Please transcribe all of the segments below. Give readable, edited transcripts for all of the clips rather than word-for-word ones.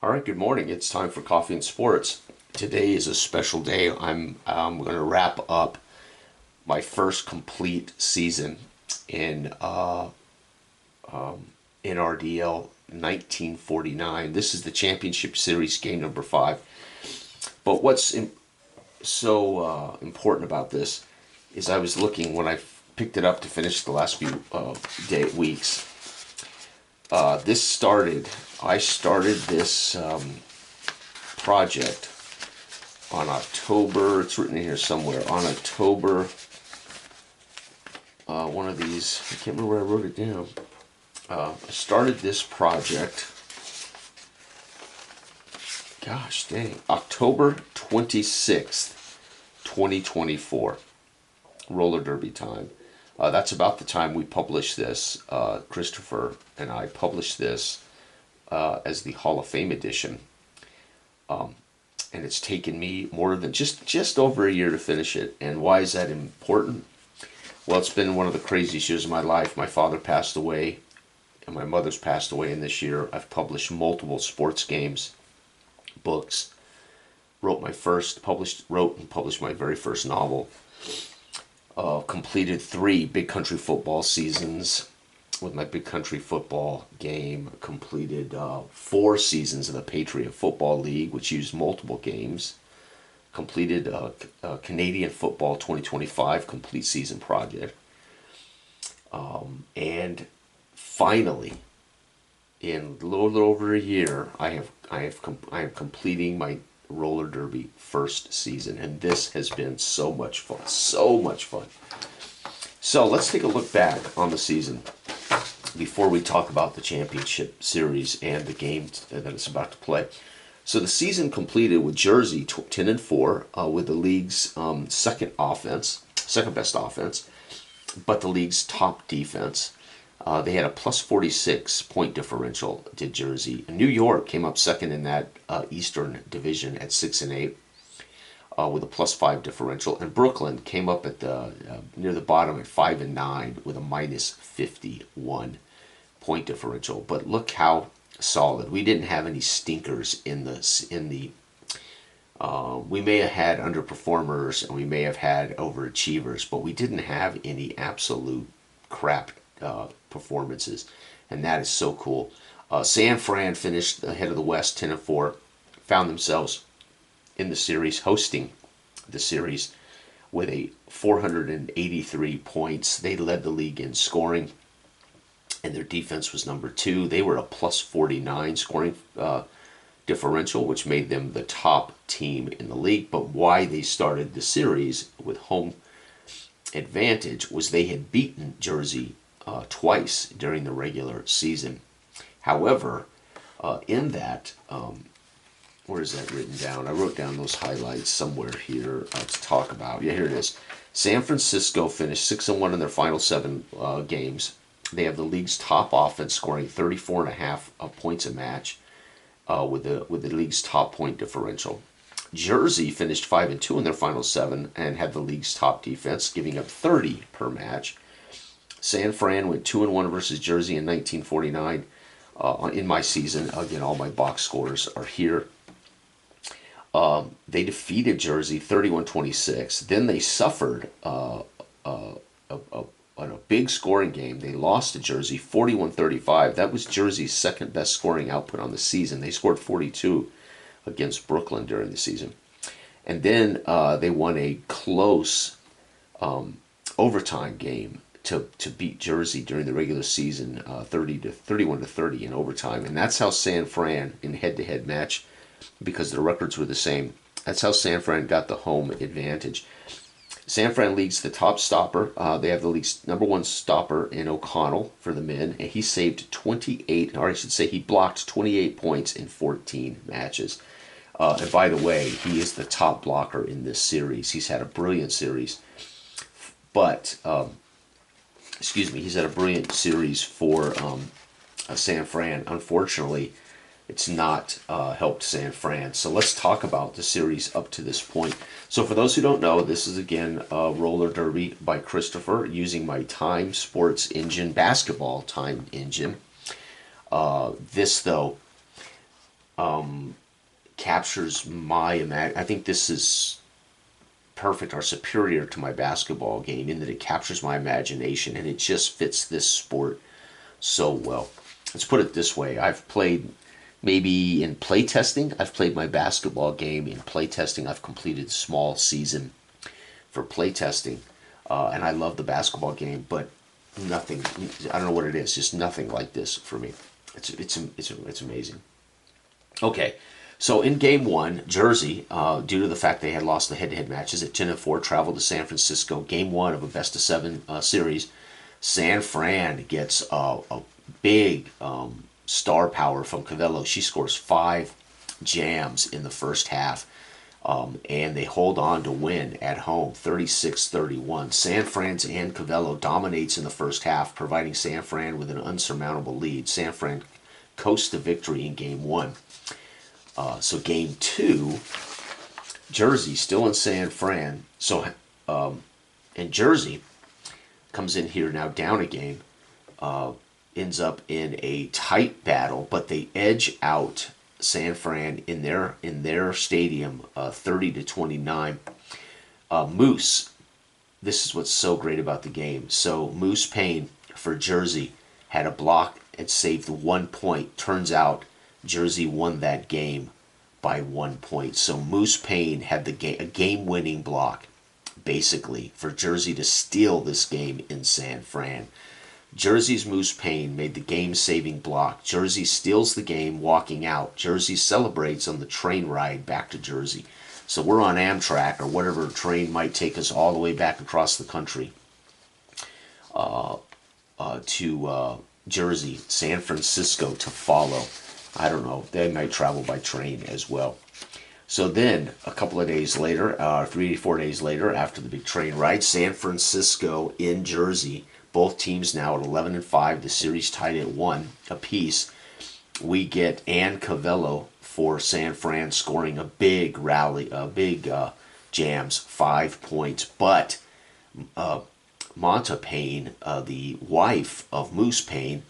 All right, good morning. It's time for Coffee and Sports. Today is a special day. I'm going to wrap up my first complete season in NRDL 1949. This is the championship series, game number 5. But what's so important about this is I was looking when I picked it up to finish the last few weeks. This started. I started this project on October. It's written in here somewhere. On October, one of these. I can't remember where I wrote it down. I started this project. Gosh dang, October 26th, 2024. Roller derby time. That's about the time we published this. Christopher and I published this as the Hall of Fame edition. And it's taken me more than just over a year to finish it. And why is that important? Well, it's been one of the craziest years of my life. My father passed away, and my mother's passed away in this year. I've published multiple sports games, books. Wrote and published my very first novel. Completed 3 big country football seasons with my big country football game. Completed 4 seasons of the Patriot Football League, which used multiple games. Completed Canadian Football 2025 complete season project. And finally, in a little over a year, I am completing my roller derby first season, and this has been so much fun, so much fun. So let's take a look back on the season before we talk about the championship series and the game that it's about to play. So the season completed with Jersey 10-4, with the league's second best offense, but the league's top defense. They had a plus 46 point differential, did Jersey. New York came up second in that Eastern Division at 6-8, with a plus 5 differential. And Brooklyn came up at the near the bottom at 5-9 with a minus 51 point differential. But look how solid. We didn't have any stinkers in the. We may have had underperformers and we may have had overachievers, but we didn't have any absolute crap performances, and that is so cool. San Fran finished ahead of the West 10-4, found themselves in the series, hosting the series with a 483 points. They led the league in scoring, and their defense was number 2. They were a plus 49 scoring differential, which made them the top team in the league. But why they started the series with home advantage was they had beaten Jersey twice during the regular season. However, in that, where is that written down? I wrote down those highlights somewhere here to talk about. Yeah, here it is. San Francisco finished 6-1 in their final 7 games. They have the league's top offense, scoring 34.5 points a match, with the league's top point differential. Jersey finished 5-2 in their final 7 and had the league's top defense, giving up 30 per match. San Fran went 2-1 versus Jersey in 1949 in my season. Again, all my box scores are here. They defeated Jersey 31-26. Then they suffered a big scoring game. They lost to Jersey 41-35. That was Jersey's second best scoring output on the season. They scored 42 against Brooklyn during the season. And then they won a close overtime game to beat Jersey during the regular season, 31-30 in overtime. And that's how San Fran, in head-to-head match, because the records were the same, that's how San Fran got the home advantage. San Fran leads the top stopper. They have the league's number 1 stopper in O'Connell for the men, and he saved 28, or I should say he blocked 28 points in 14 matches. And by the way, he is the top blocker in this series. He's had a brilliant series. But he's had a brilliant series for San Fran. Unfortunately, it's not helped San Fran. So let's talk about the series up to this point. So for those who don't know, this is again Roller Derby by Christopher using my Time Sports Engine, basketball time engine. This, though, captures my I think this is perfect or superior to my basketball game in that it captures my imagination and it just fits this sport so well. Let's put it this way. I've played maybe in playtesting. I've played my basketball game in playtesting. I've completed a small season for playtesting. And I love the basketball game, but nothing, I don't know what it is, just nothing like this for me. It's amazing. Okay, so in game one, Jersey, due to the fact they had lost the head-to-head matches at 10-4, traveled to San Francisco. Game one of a best-of-7 series. San Fran gets a big star power from Cavello. She scores 5 jams in the first half, and they hold on to win at home 36-31. San Fran's Ann Cavello dominates in the first half, providing San Fran with an unsurmountable lead. San Fran coasts to victory in game one. So game two, Jersey still in San Fran. So and Jersey comes in here now down a game, ends up in a tight battle, but they edge out San Fran in their stadium, 30-29. Moose, this is what's so great about the game. So Moose Payne for Jersey had a block and saved 1 point. Turns out Jersey won that game by 1 point. So Moose Payne had a game-winning block, basically, for Jersey to steal this game in San Fran. Jersey's Moose Payne made the game-saving block. Jersey steals the game, walking out. Jersey celebrates on the train ride back to Jersey. So we're on Amtrak or whatever train might take us all the way back across the country to Jersey, San Francisco to follow. I don't know. They might travel by train as well. So then, a couple of days later, 3 to 4 days later, after the big train ride, San Francisco in Jersey, both teams now at 11-5, the series tied at 1 apiece. We get Ann Cavello for San Fran scoring a big rally, jams, 5 points. But Monta Payne, the wife of Moose Payne,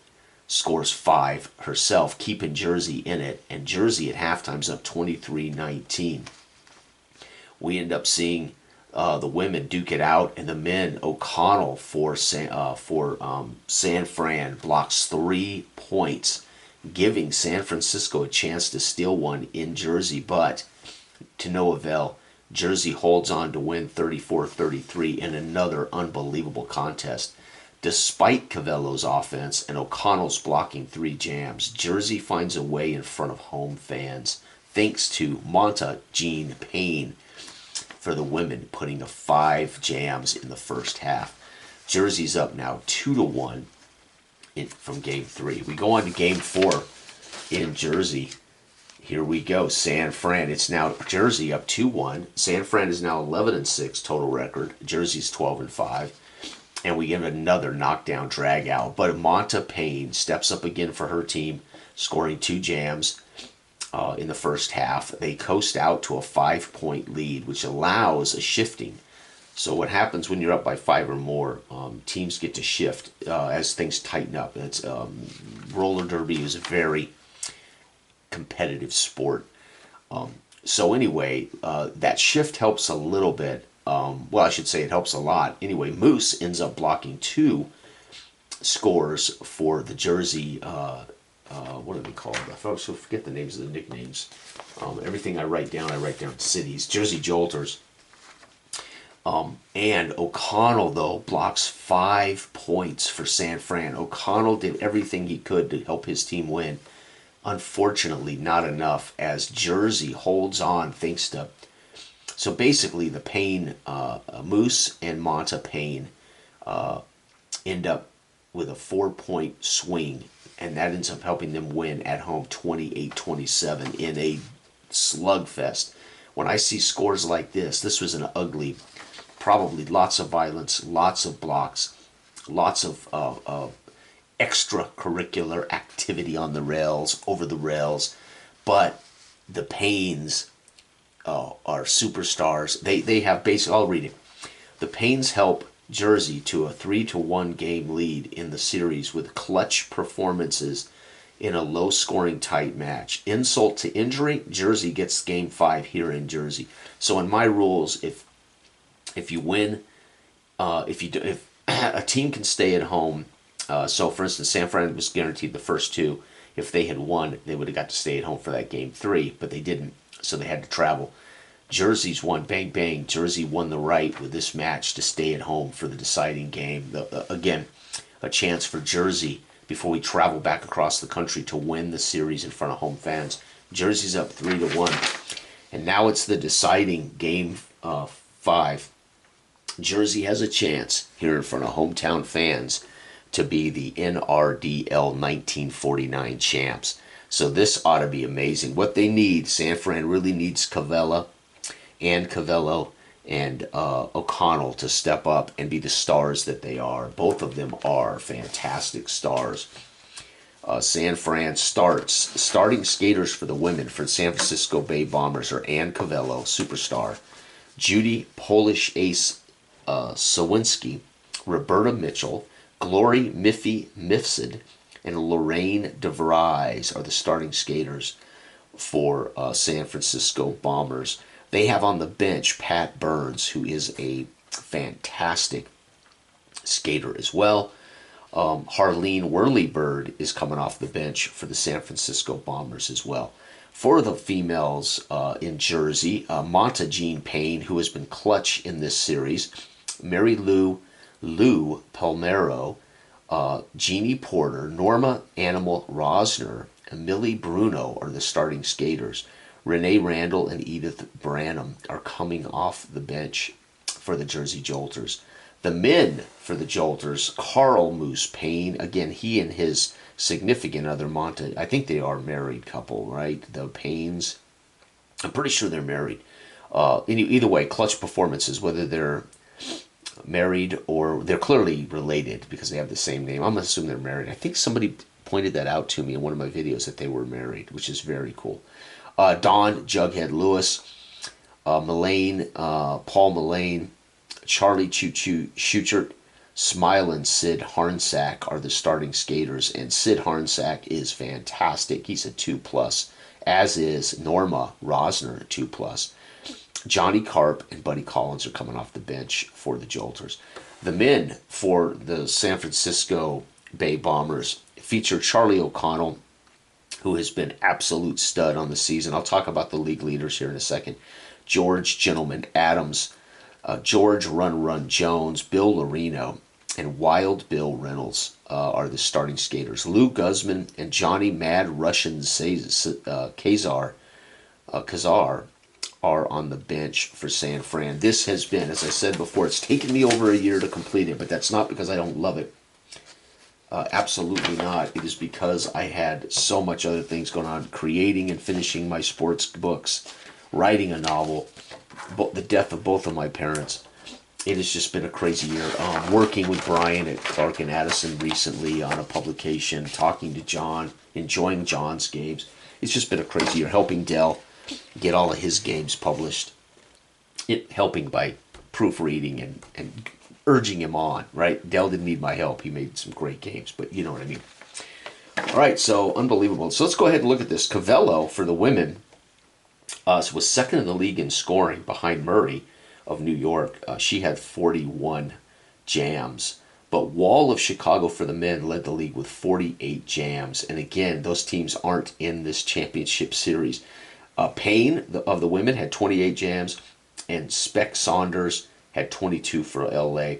scores 5 herself, keeping Jersey in it. And Jersey at halftime's up 23-19. We end up seeing the women duke it out, and the men, O'Connell for San Fran blocks 3 points, giving San Francisco a chance to steal one in Jersey, but to no avail. Jersey holds on to win 34-33 in another unbelievable contest. Despite Cavello's offense and O'Connell's blocking 3 jams, Jersey finds a way in front of home fans thanks to Monta Jean Payne for the women, putting a 5 jams in the first half. Jersey's up now 2-1 from game 3. We go on to game 4 in Jersey. Here we go. San Fran. It's now Jersey up 2-1. San Fran is now 11-6 total record. Jersey's 12-5. And we get another knockdown drag out. But Monta Payne steps up again for her team, scoring 2 jams in the first half. They coast out to a 5-point lead, which allows a shifting. So what happens when you're up by 5 or more, teams get to shift as things tighten up. It's roller derby is a very competitive sport. So anyway, that shift helps a little bit. Well, I should say it helps a lot. Anyway, Moose ends up blocking 2 scores for the Jersey, what are they called? I forget the names of the nicknames. Everything I write down cities. Jersey Jolters. And O'Connell, though, blocks 5 points for San Fran. O'Connell did everything he could to help his team win. Unfortunately, not enough, as Jersey holds on thanks to... So basically, the Payne, Moose and Monta Payne end up with a 4-point swing, and that ends up helping them win at home 28-27 in a slugfest. When I see scores like this was an ugly, probably lots of violence, lots of blocks, lots of extracurricular activity on the rails, over the rails. But the Paynes are superstars. They have basically, I'll read it. The Paynes help Jersey to a 3-1 game lead in the series with clutch performances in a low-scoring tight match. Insult to injury, Jersey gets game 5 here in Jersey. So in my rules, if you win, if a team can stay at home, so for instance, San Fran was guaranteed the first two. If they had won, they would have got to stay at home for that game 3, but they didn't, so they had to travel. Jersey's won, bang bang. Jersey won the right with this match to stay at home for the deciding game. Again, a chance for Jersey before we travel back across the country to win the series in front of home fans. Jersey's up 3-1, and now it's the deciding game 5. Jersey has a chance here in front of hometown fans to be the NRDL 1949 champs. So this ought to be amazing. What they need, San Fran really needs Cavello and O'Connell to step up and be the stars that they are. Both of them are fantastic stars. San Fran starting skaters for the women for San Francisco Bay Bombers are Ann Cavello, superstar, Judy Polish Ace Sawinski, Roberta Mitchell, Glory Miffy Mifsud, and Lorraine DeVries are the starting skaters for San Francisco Bombers. They have on the bench Pat Burns, who is a fantastic skater as well. Harleen Whirlybird is coming off the bench for the San Francisco Bombers as well. For the females in Jersey, Monta Jean Payne, who has been clutch in this series, Mary Lou Palmero, Jeannie Porter, Norma Animal Rosner, and Millie Bruno are the starting skaters. Renee Randall and Edith Branham are coming off the bench for the Jersey Jolters. The men for the Jolters, Carl Moose Payne, again, he and his significant other, Monta, I think they are a married couple, right? The Paynes. I'm pretty sure they're married. Either way, clutch performances, whether they're married or they're clearly related because they have the same name. I'm going to assume they're married. I think somebody pointed that out to me in one of my videos that they were married, which is very cool. Don Jughead Lewis, Paul Mullane, Charlie Schuchert, Smile, and Sid Harnsack are the starting skaters, and Sid Harnsack is fantastic. He's a 2+, as is Norma Rosner, a 2+. Johnny Carp and Buddy Collins are coming off the bench for the Jolters. The men for the San Francisco Bay Bombers feature Charlie O'Connell, who has been absolute stud on the season. I'll talk about the league leaders here in a second. George Gentleman Adams, George Run Jones, Bill Lorino, and Wild Bill Reynolds are the starting skaters. Lou Guzman and Johnny Mad Russian Kazar are on the bench for San Fran. This has been, as I said before, it's taken me over a year to complete it, but that's not because I don't love it. Absolutely not. It is because I had so much other things going on, creating and finishing my sports books, writing a novel, the death of both of my parents. It has just been a crazy year. Working with Brian at Clark and Addison recently on a publication, talking to John, enjoying John's games. It's just been a crazy year. Helping Dell get all of his games published. Helping by proofreading and urging him on, right? Dell didn't need my help. He made some great games, but you know what I mean. All right, so unbelievable. So let's go ahead and look at this. Cavello for the women was second in the league in scoring behind Murray of New York. She had 41 jams. But Wall of Chicago for the men led the league with 48 jams. And again, those teams aren't in this championship series. Payne of the women had 28 jams, and Speck Saunders had 22 for LA.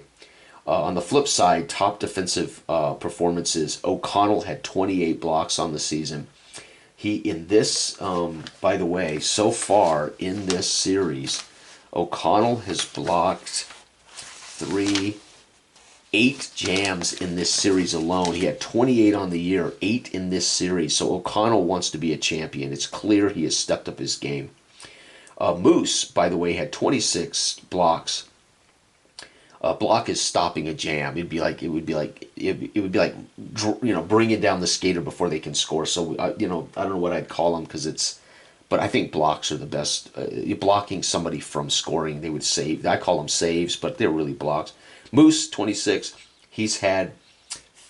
On the flip side, top defensive performances, O'Connell had 28 blocks on the season. He, in this, by the way, so far in this series, O'Connell has blocked 8 jams in this series alone. He had 28 on the year, 8 in this series. So O'Connell wants to be a champion. It's clear he has stepped up his game. Moose, by the way, had 26 blocks. A block is stopping a jam. It would be like bringing down the skater before they can score. So I don't know what I'd call them but I think blocks are the best. You're blocking somebody from scoring. They would save. I call them saves, but they're really blocks. Moose, 26. He's had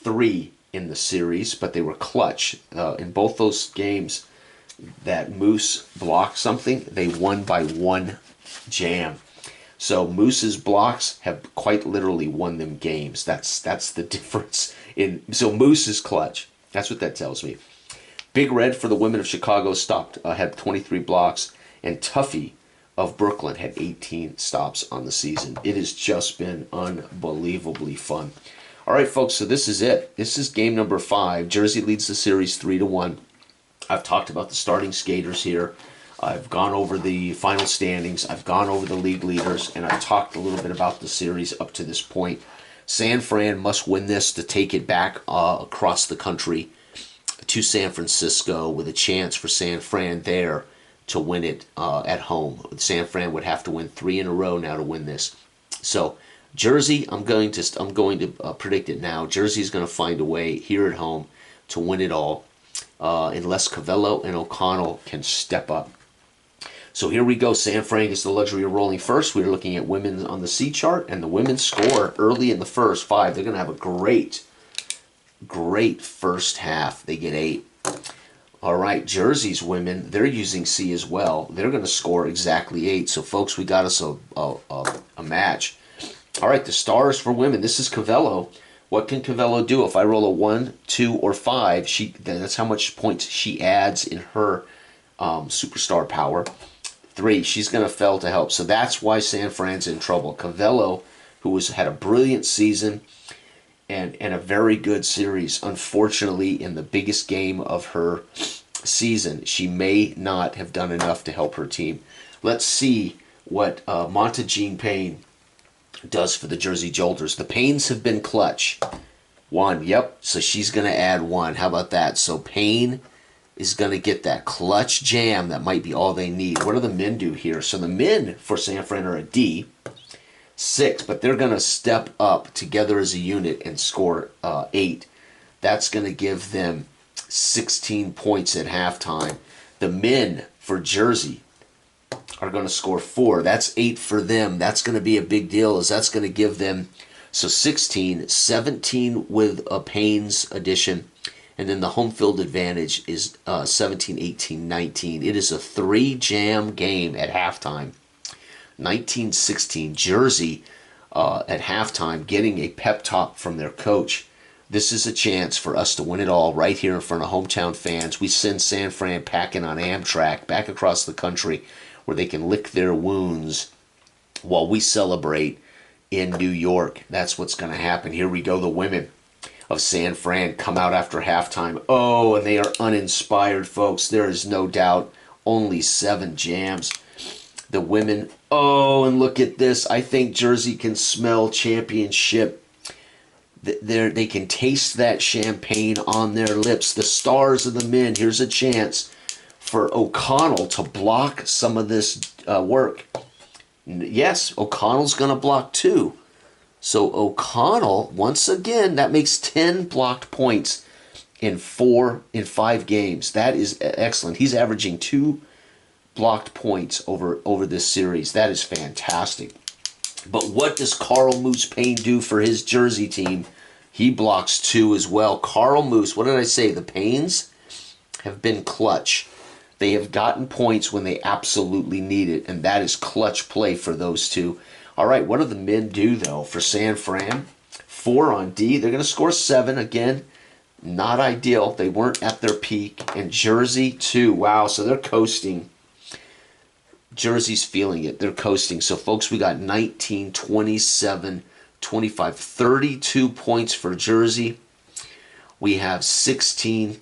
3 in the series, but they were clutch. In both those games that Moose blocked something, they won by 1 jam. So Moose's blocks have quite literally won them games. That's the difference. So Moose is clutch. That's what that tells me. Big Red for the women of Chicago had 23 blocks, and Tuffy of Brooklyn had 18 stops on the season. It has just been unbelievably fun. All right, folks, so this is it. This is game number 5. Jersey leads the series 3-1. I've talked about the starting skaters here. I've gone over the final standings. I've gone over the league leaders, and I've talked a little bit about the series up to this point. San Fran must win this to take it back across the country to San Francisco, with a chance for San Fran there to win it at home. San Fran would have to win 3 in a row now to win this. So Jersey, I'm going to predict it now. Jersey's going to find a way here at home to win it all, unless Cavello and O'Connell can step up. So here we go. San Fran gets the luxury of rolling first. We're looking at women on the C chart, and the women score early in the first 5. They're going to have a great first half. They get 8. All right, Jersey's women, they're using C as well. They're going to score exactly 8. So, folks, we got us a match. All right, the stars for women. This is Cavello. What can Cavello do? If I roll a 1, 2, or 5, that's how much points she adds in her superstar power. 3, she's going to fail to help. So that's why San Fran's in trouble. Cavello, who had a brilliant season and a very good series, unfortunately, in the biggest game of her season, she may not have done enough to help her team. Let's see what Montagine Payne does for the Jersey Jolters. The Paynes have been clutch. 1, yep, so she's going to add 1. How about that? So Payne is going to get that clutch jam. That might be all they need. What do the men do here? So the men for San Fran are a D, 6, but they're going to step up together as a unit and score 8. That's going to give them 16 points at halftime. The men for Jersey are going to score 4. That's 8 for them. That's going to be a big deal, as that's going to give them 16, 17 with a Payne's addition. And then the home field advantage is 17, 18, 19. It is a 3-jam game at halftime. 19-16. Jersey at halftime getting a pep talk from their coach. This is a chance for us to win it all right here in front of hometown fans. We send San Fran packing on Amtrak back across the country where they can lick their wounds while we celebrate in New York. That's what's going to happen. Here we go. The women of San Fran come out after halftime. Oh, and they are uninspired, folks. There is no doubt. Only 7 jams. The women, oh, and look at this. I think Jersey can smell championship. They can taste that champagne on their lips. The stars of the men, here's a chance for O'Connell to block some of this work. Yes, O'Connell's going to block 2. So O'Connell, once again, that makes 10 blocked points in 5 games. That is excellent. He's averaging 2 blocked points over this series. That is fantastic. But what does Carl Moose Payne do for his Jersey team? He blocks 2 as well. Carl Moose, what did I say? The Paynes have been clutch. They have gotten points when they absolutely need it, and that is clutch play for those 2. All right, what do the men do, though, for San Fran? 4 on D. They're going to score 7 again. Not ideal. They weren't at their peak. And Jersey, 2. Wow, so they're coasting. Jersey's feeling it. They're coasting. So, folks, we got 19, 27, 25, 32 points for Jersey. We have 16,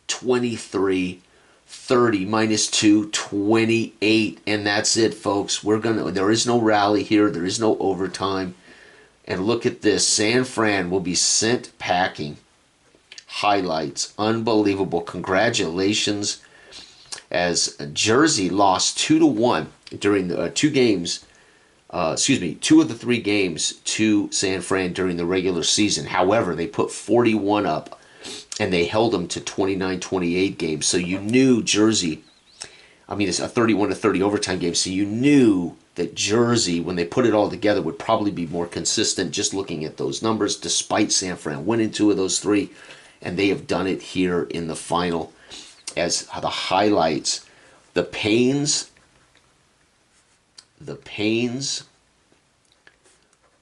23, 30 minus 2, 28, and that's it, folks. There is no rally here. There is no overtime. And look at this. San Fran will be sent packing. Highlights. Unbelievable. Congratulations. As Jersey lost 2-1 during the 2 games, 2 of the 3 games to San Fran during the regular season. However, they put 41 up, and they held them to 29-28 games. So you knew Jersey, it's a 31-30 overtime game, so you knew that Jersey, when they put it all together, would probably be more consistent just looking at those numbers, despite San Fran winning 2 of those 3. And they have done it here in the final as the highlights. The Pains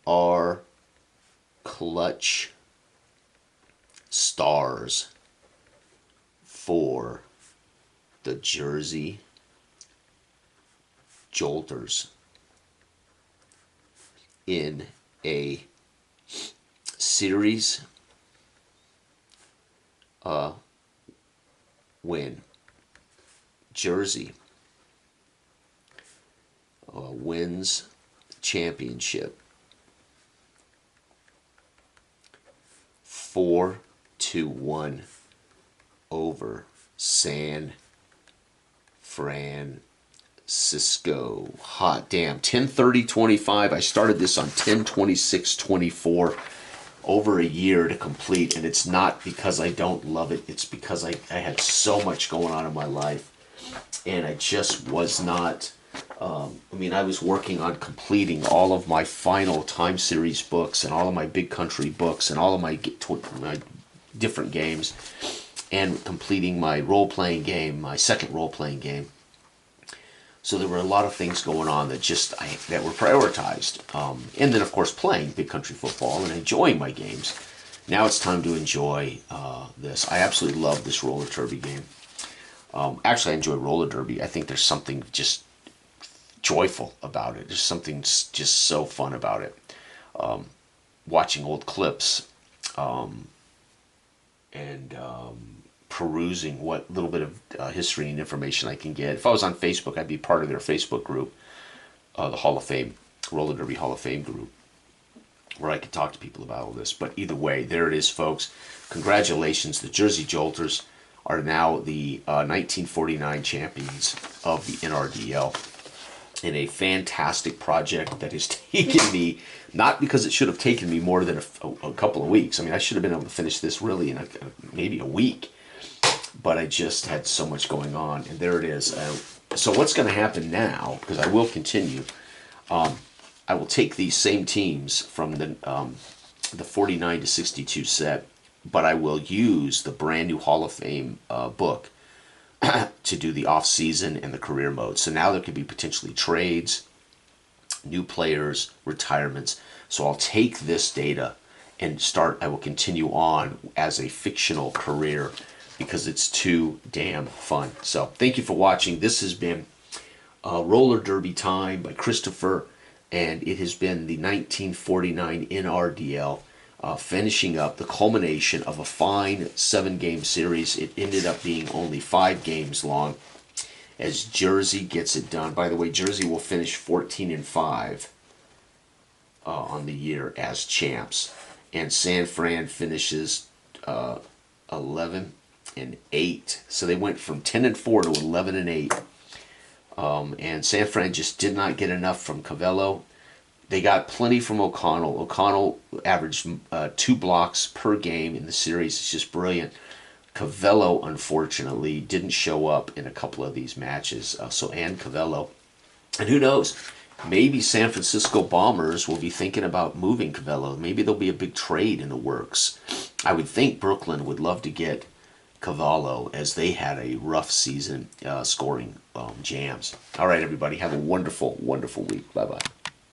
are clutch stars for the Jersey Jolters in a series win. Jersey wins championship 4-1 over San Francisco. Hot damn. 10/30/25. I started this on 10/26/24. Over a year to complete, and it's not because I don't love it. It's because I had so much going on in my life, and I just was not. I was working on completing all of my final time series books and all of my big country books and all of my different games, and completing my role-playing game, my second role-playing game. So there were a lot of things going on that that were prioritized. And then, of course, playing big country football and enjoying my games. Now it's time to enjoy this. I absolutely love this roller derby game. Actually, I enjoy roller derby. I think there's something just joyful about it. There's something just so fun about it. Watching old clips and perusing what little bit of history and information I can get. If I was on Facebook, I'd be part of their Facebook group, the Hall of Fame, Roller Derby Hall of Fame group, where I could talk to people about all this. But either way, there it is, folks. Congratulations. The Jersey Jolters are now the 1949 champions of the NRDL in a fantastic project that has taken me, not because it should have taken me more than a couple of weeks. I should have been able to finish this really in maybe a week. But I just had so much going on, and there it is. So what's going to happen now, because I will continue, I will take these same teams from the 49-62 set, but I will use the brand new Hall of Fame book to do the off-season and the career mode. So now there could be potentially trades, new players, retirements. So I'll take this data and I will continue on as a fictional career, because it's too damn fun. So thank you for watching. This has been Roller Derby Time by Christopher, and it has been the 1949 NRDL, finishing up the culmination of a fine 7-game series. It ended up being only 5 games long as Jersey gets it done. By the way, Jersey will finish 14-5 on the year as champs, and San Fran finishes 11-8. So they went from 10-4 to 11-8. And San Fran just did not get enough from Cavello. They got plenty from O'Connell. O'Connell averaged 2 blocks per game in the series. It's just brilliant. Cavello, unfortunately, didn't show up in a couple of these matches. And Cavello. And who knows? Maybe San Francisco Bombers will be thinking about moving Cavello. Maybe there'll be a big trade in the works. I would think Brooklyn would love to get Cavallo, as they had a rough season scoring jams. All right, everybody, have a wonderful, wonderful week. Bye-bye.